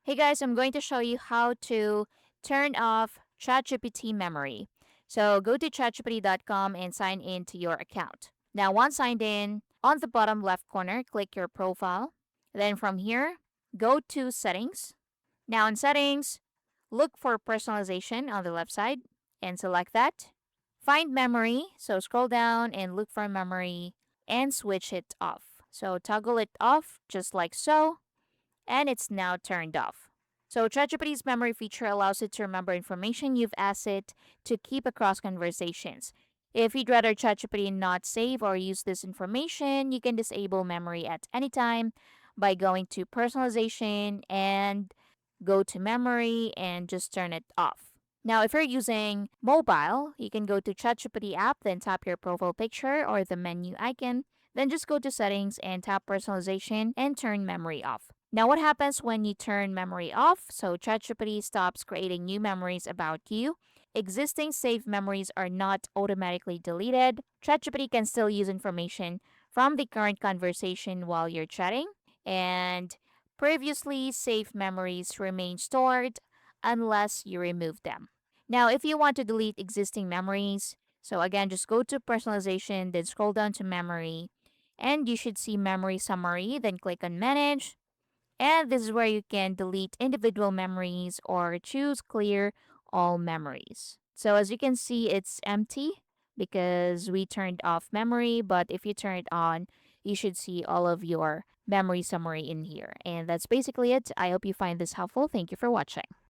Hey guys, I'm going to show you how to turn off ChatGPT Memory. So go to chatgpt.com and sign in to your account. Now, once signed in, on the bottom left corner, click your profile. Then from here, go to Settings. Now in Settings, look for Personalization on the left side and select that. Find Memory, so scroll down and look for Memory and switch it off. So toggle it off just like so, and it's now turned off. So ChatGPT's memory feature allows it to remember information you've asked it to keep across conversations. If you'd rather ChatGPT not save or use this information, you can disable memory at any time by going to personalization and go to memory and just turn it off. Now, if you're using mobile, you can go to ChatGPT app, then tap your profile picture or the menu icon, then just go to settings and tap personalization and turn memory off. Now, what happens when you turn memory off? So, ChatGPT stops creating new memories about you. Existing saved memories are not automatically deleted. ChatGPT can still use information from the current conversation while you're chatting, and previously saved memories remain stored unless you remove them. Now, if you want to delete existing memories, so again, just go to personalization, then scroll down to memory, and you should see memory summary, then click on manage. And this is where you can delete individual memories or choose clear all memories. So as you can see, it's empty because we turned off memory, but if you turn it on, you should see all of your memory summary in here. And that's basically it. I hope you find this helpful. Thank you for watching.